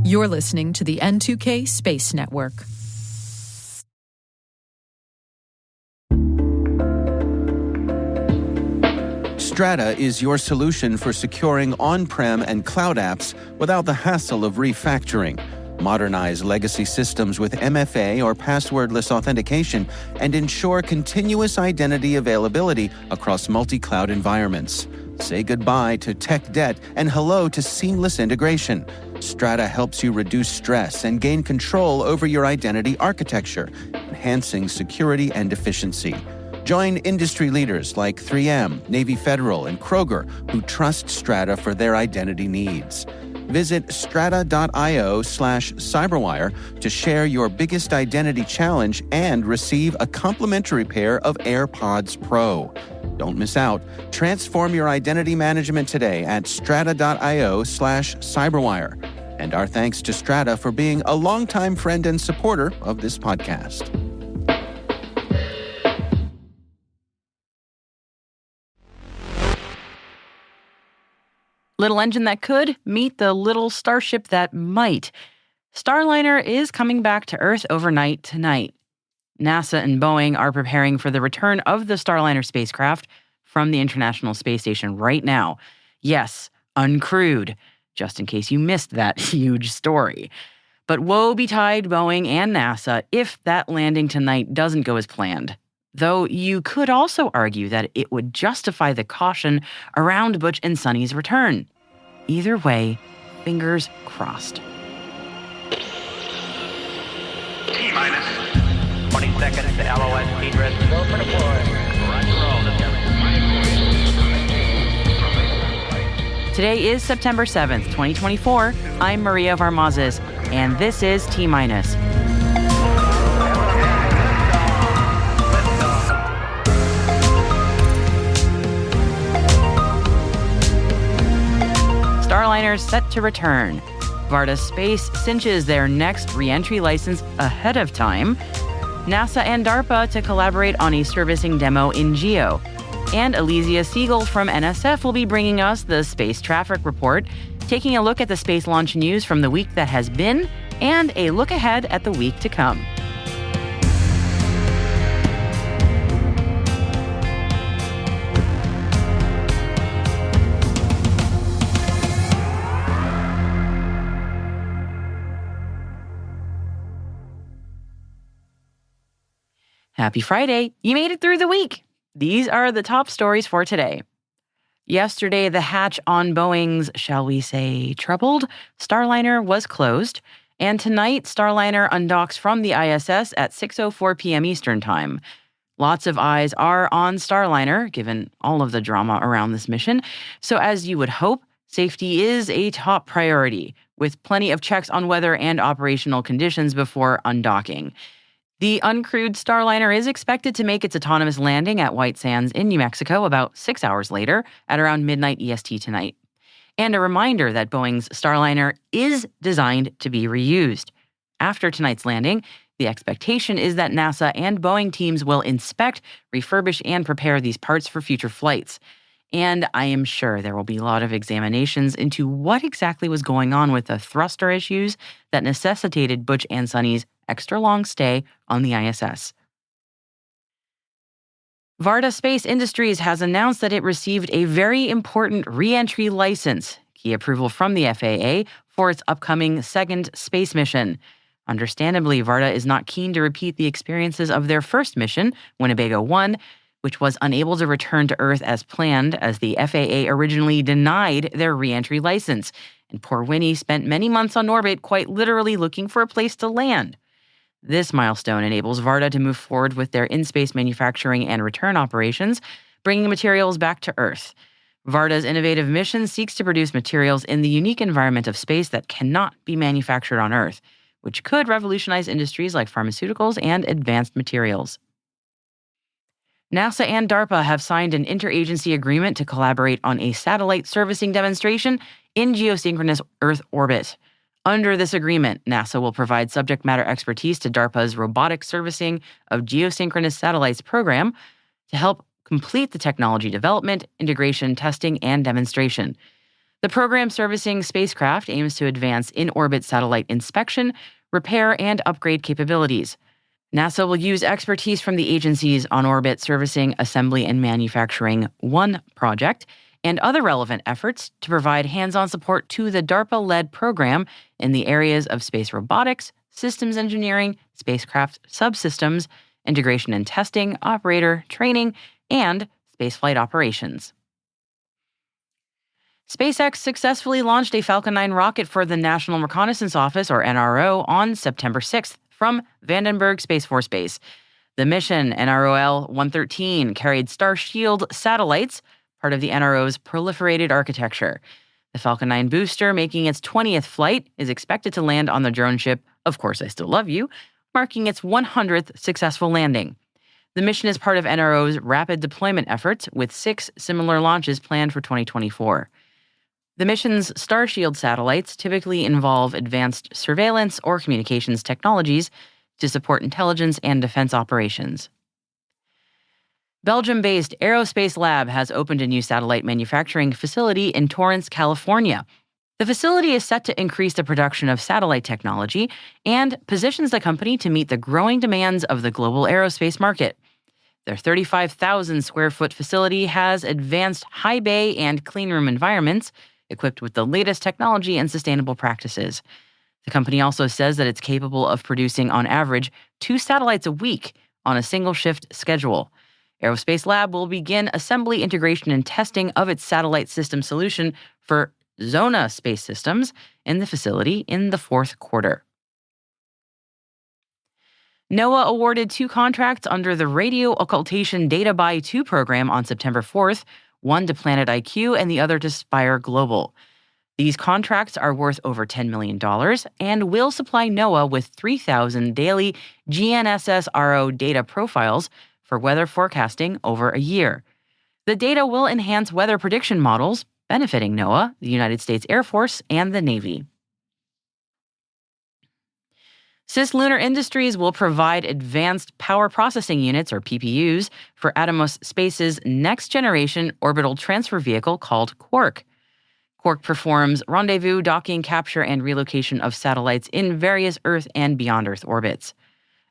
You're listening to the N2K Space Network. Strata is your solution for securing on-prem and cloud apps without the hassle of refactoring. Modernize legacy systems with MFA or passwordless authentication and ensure continuous identity availability across multi-cloud environments. Say goodbye to tech debt and hello to seamless integration. Strata helps you reduce stress and gain control over your identity architecture, enhancing security and efficiency. Join industry leaders like 3M, Navy Federal, and Kroger who trust Strata for their identity needs. Visit strata.io/cyberwire to share your biggest identity challenge and receive a complimentary pair of AirPods Pro. Don't miss out. Transform your identity management today at strata.io/cyberwire. And our thanks to Strata for being a longtime friend and supporter of this podcast. Little engine that could meet the little starship that might. Starliner is coming back to Earth overnight tonight. NASA and Boeing are preparing for the return of the Starliner spacecraft from the International Space Station right now. Yes, uncrewed, just in case you missed that huge story. But woe betide Boeing and NASA if that landing tonight doesn't go as planned. Though you could also argue that it would justify the caution around Butch and Sunny's return. Either way, fingers crossed. T-minus 20 seconds to LOS speed rest. Go for deploy. Roger roll. Today is September 7th, 2024. I'm Maria Varmazes, and this is T-minus. Starliner's set to return. Varda Space cinches their next re-entry license ahead of time. NASA and DARPA to collaborate on a servicing demo in GEO. And Elysia Segal from NSF will be bringing us the Space Traffic Report, taking a look at the space launch news from the week that has been, and a look ahead at the week to come. Happy Friday. You made it through the week. These are the top stories for today. Yesterday, the hatch on Boeing's, shall we say, troubled Starliner was closed. And tonight, Starliner undocks from the ISS at 6:04 p.m. Eastern Time. Lots of eyes are on Starliner, given all of the drama around this mission. So as you would hope, safety is a top priority, with plenty of checks on weather and operational conditions before undocking. The uncrewed Starliner is expected to make its autonomous landing at White Sands in New Mexico about 6 hours later at around midnight EST tonight. And a reminder that Boeing's Starliner is designed to be reused. After tonight's landing, the expectation is that NASA and Boeing teams will inspect, refurbish, and prepare these parts for future flights. And I am sure there will be a lot of examinations into what exactly was going on with the thruster issues that necessitated Butch and Sunny's extra long stay on the ISS. Varda Space Industries has announced that it received a very important re-entry license, key approval from the FAA, for its upcoming second space mission. Understandably, Varda is not keen to repeat the experiences of their first mission, Winnebago 1, which was unable to return to Earth as planned as the FAA originally denied their re-entry license, and poor Winnie spent many months on orbit quite literally looking for a place to land. This milestone enables Varda to move forward with their in-space manufacturing and return operations, bringing materials back to Earth. Varda's innovative mission seeks to produce materials in the unique environment of space that cannot be manufactured on Earth, which could revolutionize industries like pharmaceuticals and advanced materials. NASA and DARPA have signed an interagency agreement to collaborate on a satellite servicing demonstration in geosynchronous Earth orbit. Under this agreement, NASA will provide subject matter expertise to DARPA's Robotic Servicing of Geosynchronous Satellites program to help complete the technology development, integration, testing, and demonstration. The program servicing spacecraft aims to advance in-orbit satellite inspection, repair, and upgrade capabilities. NASA will use expertise from the agency's on-orbit servicing, assembly, and manufacturing 1 project and other relevant efforts to provide hands-on support to the DARPA-led program in the areas of space robotics, systems engineering, spacecraft subsystems, integration and testing, operator training, and spaceflight operations. SpaceX successfully launched a Falcon 9 rocket for the National Reconnaissance Office, or NRO, on September 6th from Vandenberg Space Force Base. The mission, NROL-113, carried Starshield satellites, part of the NRO's proliferated architecture. The Falcon 9 booster, making its 20th flight, is expected to land on the drone ship Of Course I Still Love You, marking its 100th successful landing. The mission is part of NRO's rapid deployment efforts, with 6 similar launches planned for 2024. The mission's Starshield satellites typically involve advanced surveillance or communications technologies to support intelligence and defense operations. Belgium-based Aerospace Lab has opened a new satellite manufacturing facility in Torrance, California. The facility is set to increase the production of satellite technology and positions the company to meet the growing demands of the global aerospace market. Their 35,000 square foot facility has advanced high bay and clean room environments equipped with the latest technology and sustainable practices. The company also says that it's capable of producing, on average, 2 satellites a week on a single shift schedule. Aerospace Lab will begin assembly, integration, and testing of its satellite system solution for Zona Space Systems in the facility in the 4th quarter. NOAA awarded 2 contracts under the Radio Occultation Data Buy 2 program on September 4th, one to Planet IQ and the other to Spire Global. These contracts are worth over $10 million and will supply NOAA with 3,000 daily GNSS-RO data profiles for weather forecasting over a year. The data will enhance weather prediction models, benefiting NOAA, the United States Air Force, and the Navy. Cislunar Industries will provide Advanced Power Processing Units, or PPUs, for Atomos Space's next-generation orbital transfer vehicle called Quark. Quark performs rendezvous, docking, capture, and relocation of satellites in various Earth and beyond Earth orbits.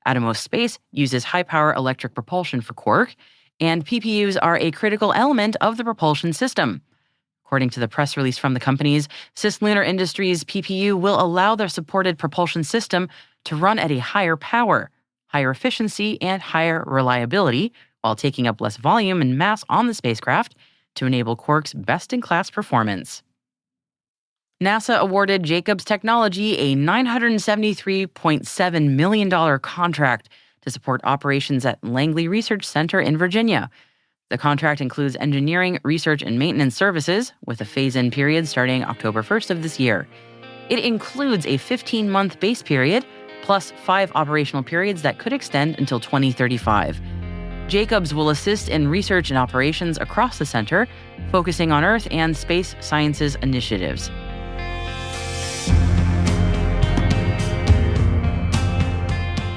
Atomos Space uses high-power electric propulsion for Quark, and PPUs are a critical element of the propulsion system. According to the press release from the companies, Cislunar Industries' PPU will allow their supported propulsion system to run at a higher power, higher efficiency, and higher reliability, while taking up less volume and mass on the spacecraft to enable Quark's best-in-class performance. NASA awarded Jacobs Technology a $973.7 million contract to support operations at Langley Research Center in Virginia. The contract includes engineering, research, and maintenance services, with a phase-in period starting October 1st of this year. It includes a 15-month base period, plus 5 operational periods that could extend until 2035. Jacobs will assist in research and operations across the center, focusing on Earth and space sciences initiatives.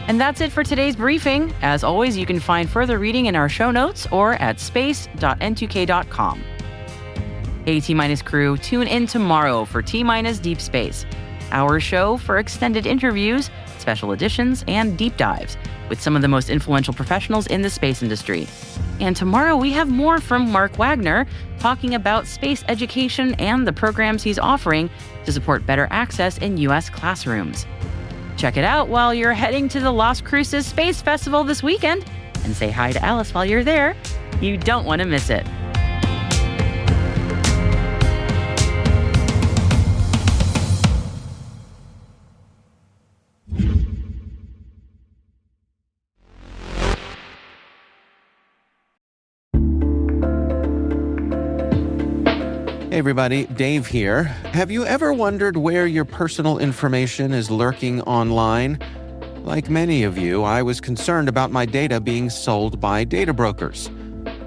And that's it for today's briefing. As always, you can find further reading in our show notes or at space.n2k.com. Hey T- crew, tune in tomorrow for T- Deep Space, our show for extended interviews, special editions, and deep dives with some of the most influential professionals in the space industry. And tomorrow we have more from Mark Wagner talking about space education and the programs he's offering to support better access in U.S. classrooms. Check it out while you're heading to the Las Cruces Space Festival this weekend, and say hi to Alice while you're there. You don't want to miss it. Hey everybody, Dave here. Have you ever wondered where your personal information is lurking online? Like many of you, I was concerned about my data being sold by data brokers.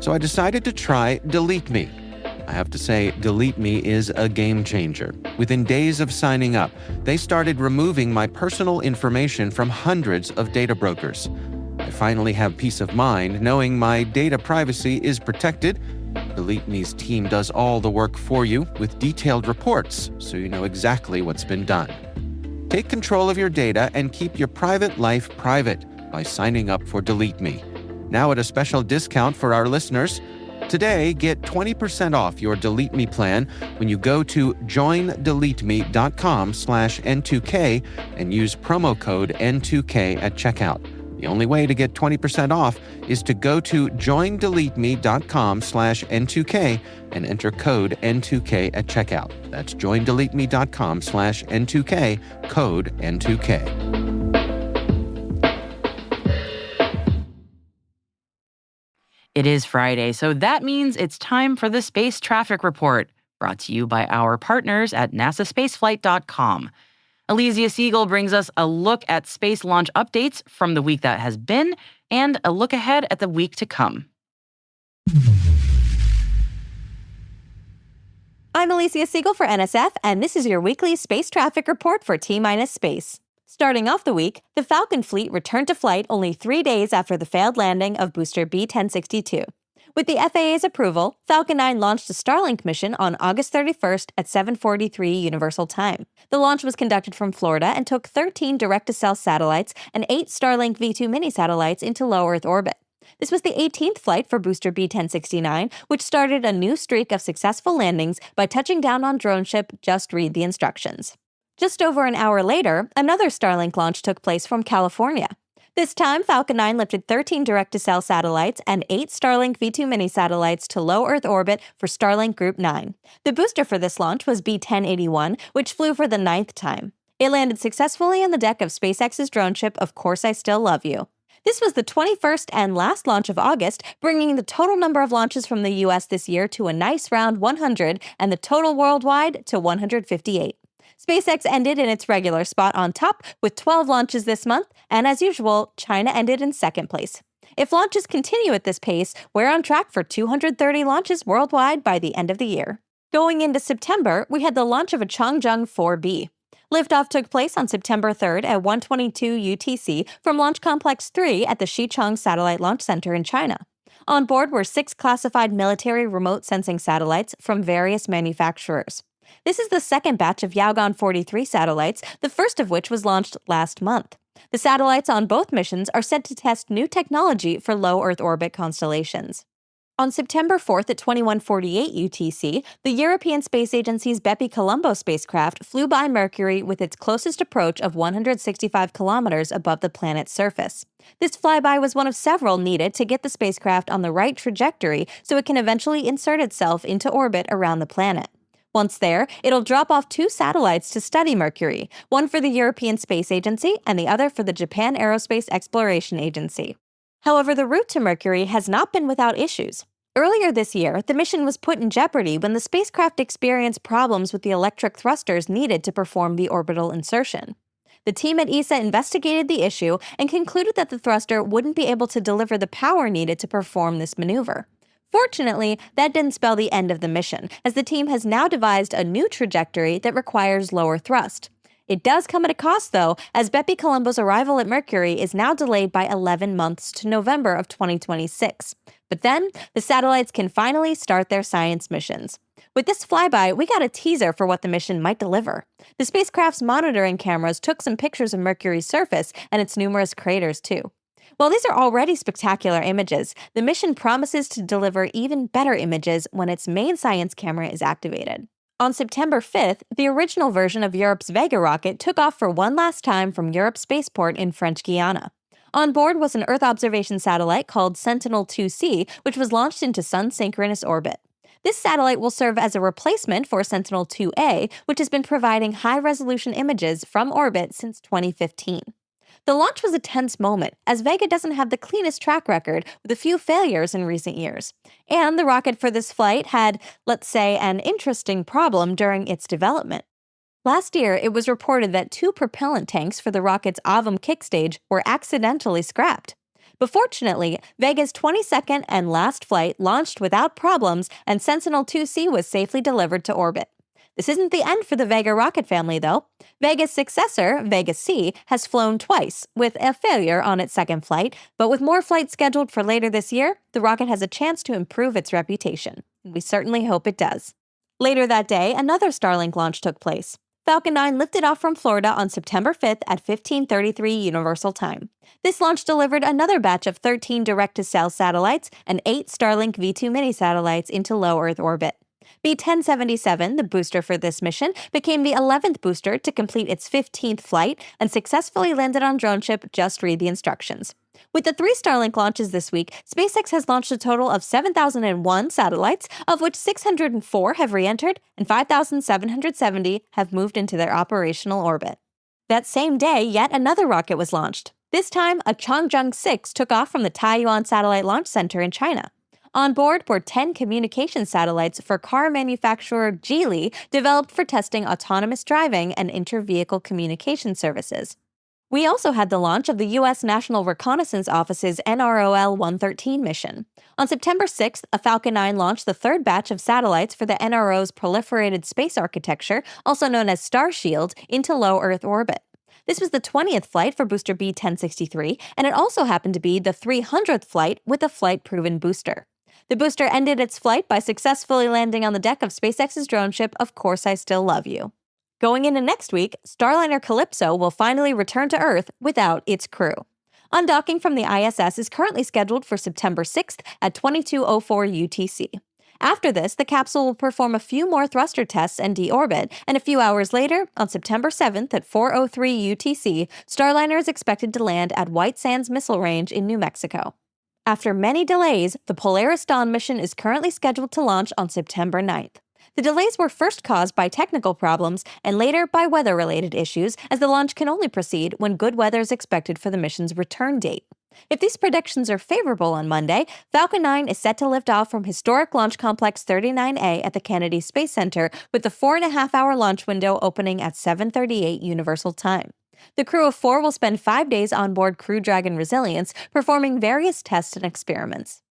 So I decided to try Delete Me. I have to say, Delete Me is a game changer. Within days of signing up, they started removing my personal information from hundreds of data brokers. I finally have peace of mind knowing my data privacy is protected, Delete Me's team does all the work for you with detailed reports, so you know exactly what's been done. Take control of your data and keep your private life private by signing up for Delete Me. Now at a special discount for our listeners. Today, get 20% off your Delete Me plan when you go to joindeleteme.com/N2K and use promo code N2K at checkout. The only way to get 20% off is to go to joindeleteme.com/N2K and enter code N2K at checkout. That's joindeleteme.com/N2K, code N2K. It is Friday, so that means it's time for the Space Traffic Report, brought to you by our partners at nasaspaceflight.com. Elysia Segal brings us a look at space launch updates from the week that has been and a look ahead at the week to come. I'm Elysia Segal for NSF, and this is your weekly Space Traffic Report for T-Minus Space. Starting off the week, the Falcon fleet returned to flight only 3 days after the failed landing of booster B-1062. With the FAA's approval, Falcon 9 launched a Starlink mission on August 31st at 7:43 Universal Time. The launch was conducted from Florida and took 13 direct-to-cell satellites and 8 Starlink V2 mini-satellites into low Earth orbit. This was the 18th flight for booster B-1069, which started a new streak of successful landings by touching down on drone ship Just Read the Instructions. Just over an hour later, another Starlink launch took place from California. This time, Falcon 9 lifted 13 direct-to-cell satellites and 8 Starlink V2 mini-satellites to low Earth orbit for Starlink Group 9. The booster for this launch was B-1081, which flew for the 9th time. It landed successfully on the deck of SpaceX's drone ship, Of Course I Still Love You. This was the 21st and last launch of August, bringing the total number of launches from the U.S. this year to a nice round 100 and the total worldwide to 158. SpaceX ended in its regular spot on top with 12 launches this month, and as usual, China ended in second place. If launches continue at this pace, we're on track for 230 launches worldwide by the end of the year. Going into September, we had the launch of a Changzheng 4B. Liftoff took place on September 3rd at 1:22 UTC from Launch Complex 3 at the Xichang Satellite Launch Center in China. On board were 6 classified military remote sensing satellites from various manufacturers. This is the second batch of Yaogan 43 satellites, the first of which was launched last month. The satellites on both missions are set to test new technology for low Earth orbit constellations. On September 4th at 21:48 UTC, the European Space Agency's Bepi-Colombo spacecraft flew by Mercury with its closest approach of 165 kilometers above the planet's surface. This flyby was one of several needed to get the spacecraft on the right trajectory so it can eventually insert itself into orbit around the planet. Once there, it'll drop off 2 satellites to study Mercury, one for the European Space Agency and the other for the Japan Aerospace Exploration Agency. However, the route to Mercury has not been without issues. Earlier this year, the mission was put in jeopardy when the spacecraft experienced problems with the electric thrusters needed to perform the orbital insertion. The team at ESA investigated the issue and concluded that the thruster wouldn't be able to deliver the power needed to perform this maneuver. Fortunately, that didn't spell the end of the mission, as the team has now devised a new trajectory that requires lower thrust. It does come at a cost, though, as Bepi-Colombo's arrival at Mercury is now delayed by 11 months to November of 2026. But then, the satellites can finally start their science missions. With this flyby, we got a teaser for what the mission might deliver. The spacecraft's monitoring cameras took some pictures of Mercury's surface and its numerous craters, too. While these are already spectacular images, the mission promises to deliver even better images when its main science camera is activated. On September 5th, the original version of Europe's Vega rocket took off for one last time from Europe's spaceport in French Guiana. On board was an Earth observation satellite called Sentinel-2C, which was launched into sun-synchronous orbit. This satellite will serve as a replacement for Sentinel-2A, which has been providing high-resolution images from orbit since 2015. The launch was a tense moment, as Vega doesn't have the cleanest track record, with a few failures in recent years. And the rocket for this flight had, let's say, an interesting problem during its development. Last year, it was reported that 2 propellant tanks for the rocket's Avum kick stage were accidentally scrapped. But fortunately, Vega's 22nd and last flight launched without problems, and Sentinel-2C was safely delivered to orbit. This isn't the end for the Vega rocket family, though. Vega's successor, Vega C, has flown twice, with a failure on its second flight, but with more flights scheduled for later this year, the rocket has a chance to improve its reputation. and we certainly hope it does. Later that day, another Starlink launch took place. Falcon 9 lifted off from Florida on September 5th at 15:33 Universal Time. This launch delivered another batch of 13 direct-to-cell satellites and 8 Starlink V2 mini satellites into low Earth orbit. B-1077, the booster for this mission, became the 11th booster to complete its 15th flight and successfully landed on drone ship Just Read the Instructions. With the 3 Starlink launches this week, SpaceX has launched a total of 7,001 satellites, of which 604 have re-entered and 5,770 have moved into their operational orbit. That same day, yet another rocket was launched. This time, a Changzheng 6 took off from the Taiyuan Satellite Launch Center in China. On board were 10 communication satellites for car manufacturer Geely, developed for testing autonomous driving and inter-vehicle communication services. We also had the launch of the U.S. National Reconnaissance Office's NROL-113 mission. On September 6th, a Falcon 9 launched the third batch of satellites for the NRO's proliferated space architecture, also known as Starshield, into low Earth orbit. This was the 20th flight for booster B-1063, and it also happened to be the 300th flight with a flight-proven booster. The booster ended its flight by successfully landing on the deck of SpaceX's drone ship, Of Course I Still Love You. Going into next week, Starliner Calypso will finally return to Earth without its crew. Undocking from the ISS is currently scheduled for September 6th at 22:04 UTC. After this, the capsule will perform a few more thruster tests and deorbit, and a few hours later, on September 7th at 4:03 UTC, Starliner is expected to land at White Sands Missile Range in New Mexico. After many delays, the Polaris Dawn mission is currently scheduled to launch on September 9th. The delays were first caused by technical problems and later by weather-related issues, as the launch can only proceed when good weather is expected for the mission's return date. If these predictions are favorable on Monday, Falcon 9 is set to lift off from historic Launch Complex 39A at the Kennedy Space Center, with the 4.5-hour launch window opening at 7:38 Universal Time. The crew of 4 will spend 5 days on board Crew Dragon Resilience, performing various tests and experiments.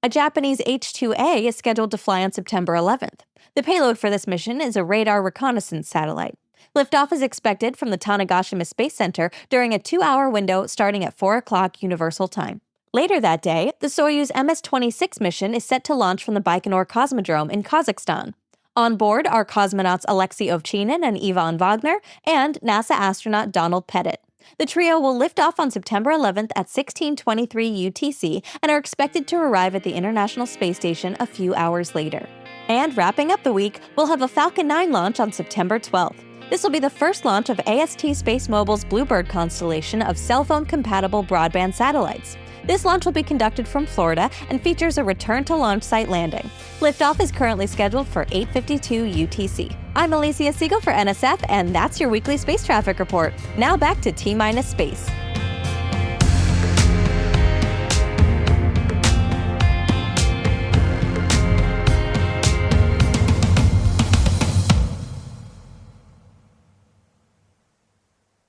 A Japanese H-2A is scheduled to fly on September 11th. The payload for this mission is a radar reconnaissance satellite. Liftoff is expected from the Tanegashima Space Center during a 2-hour window starting at 4 o'clock Universal Time. Later that day, the Soyuz MS-26 mission is set to launch from the Baikonur Cosmodrome in Kazakhstan. On board are cosmonauts Alexei Ovchinin and Ivan Wagner, and NASA astronaut Donald Pettit. The trio will lift off on September 11th at 16:23 UTC and are expected to arrive at the International Space Station a few hours later. And wrapping up the week, we'll have a Falcon 9 launch on September 12th. This will be the first launch of AST Space Mobile's Bluebird constellation of cell phone-compatible broadband satellites. This launch will be conducted from Florida and features a return-to-launch site landing. Liftoff is currently scheduled for 8:52 UTC. I'm Elysia Segal for NSF, and that's your weekly space traffic report. Now back to T-Minus Space.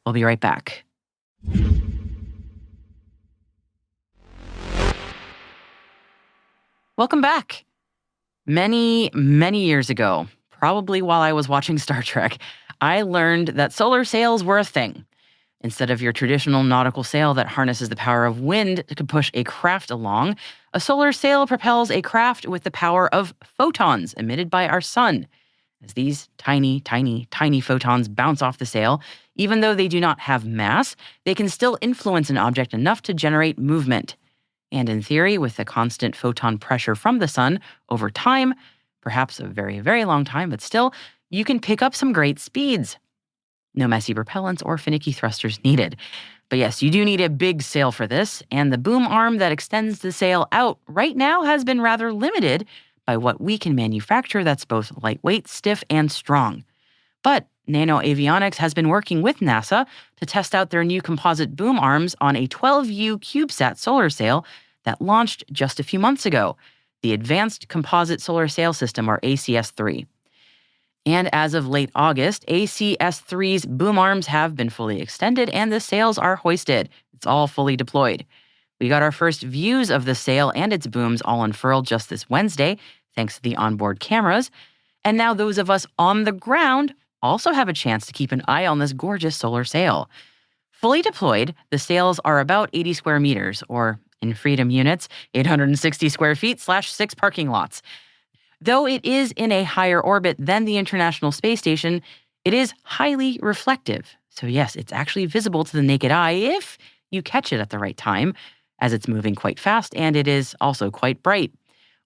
We'll be right back. Welcome back. Many, many years ago, probably while I was watching Star Trek, I learned that solar sails were a thing. Instead of your traditional nautical sail that harnesses the power of wind to push a craft along, a solar sail propels a craft with the power of photons emitted by our sun. As these tiny, tiny, tiny photons bounce off the sail, even though they do not have mass, they can still influence an object enough to generate movement. And in theory, with the constant photon pressure from the sun, over time, perhaps a very, very long time, but still, you can pick up some great speeds. No messy propellants or finicky thrusters needed. But yes, you do need a big sail for this, and the boom arm that extends the sail out right now has been rather limited by what we can manufacture that's both lightweight, stiff, and strong. But Nano Avionics has been working with NASA to test out their new composite boom arms on a 12U CubeSat solar sail that launched just a few months ago, the Advanced Composite Solar Sail System, or ACS-3. And as of late August, ACS-3's boom arms have been fully extended and the sails are hoisted. It's all fully deployed. We got our first views of the sail and its booms all unfurled just this Wednesday, thanks to the onboard cameras. And now those of us on the ground also have a chance to keep an eye on this gorgeous solar sail. Fully deployed, the sails are about 80 square meters, or in Freedom units, 860 square feet / 6 parking lots. Though it is in a higher orbit than the International Space Station, it is highly reflective. So yes, it's actually visible to the naked eye if you catch it at the right time, as it's moving quite fast and it is also quite bright.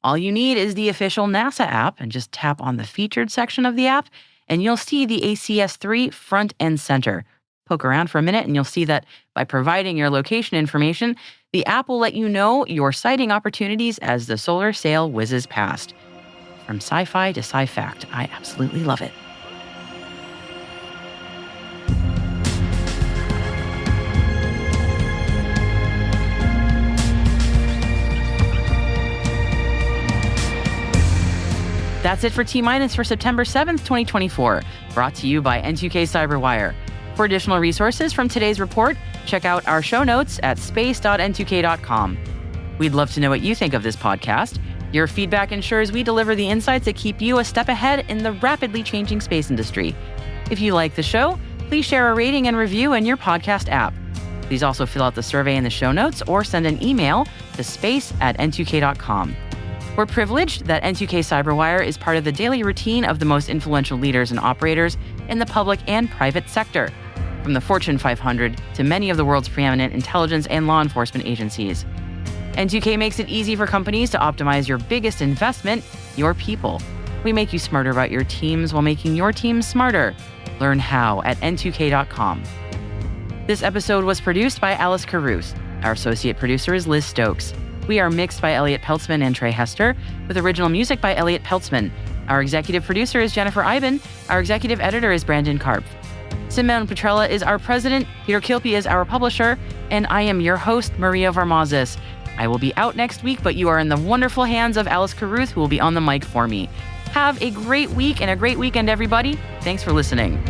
All you need is the official NASA app and just tap on the featured section of the app and you'll see the ACS-3 front and center. Poke around for a minute and you'll see that by providing your location information, the app will let you know your sighting opportunities as the solar sail whizzes past. From sci-fi to sci-fact, I absolutely love it. That's it for T-Minus for September 7th, 2024, brought to you by N2K Cyberwire. For additional resources from today's report, check out our show notes at space.n2k.com. We'd love to know what you think of this podcast. Your feedback ensures we deliver the insights that keep you a step ahead in the rapidly changing space industry. If you like the show, please share a rating and review in your podcast app. Please also fill out the survey in the show notes or send an email to space@n2k.com. We're privileged that N2K Cyberwire is part of the daily routine of the most influential leaders and operators in the public and private sector, from the Fortune 500 to many of the world's preeminent intelligence and law enforcement agencies. N2K makes it easy for companies to optimize your biggest investment, your people. We make you smarter about your teams while making your teams smarter. Learn how at n2k.com. This episode was produced by Alice Carruth. Our associate producer is Liz Stokes. We are mixed by Elliot Peltzman and Trey Hester, with original music by Elliot Peltzman. Our executive producer is Jennifer Iben. Our executive editor is Brandon Karpf. Simone Petrella is our president, Peter Kilpie is our publisher, and I am your host, Maria Varmazes. I will be out next week, but you are in the wonderful hands of Alice Carruth, who will be on the mic for me. Have a great week and a great weekend, everybody. Thanks for listening.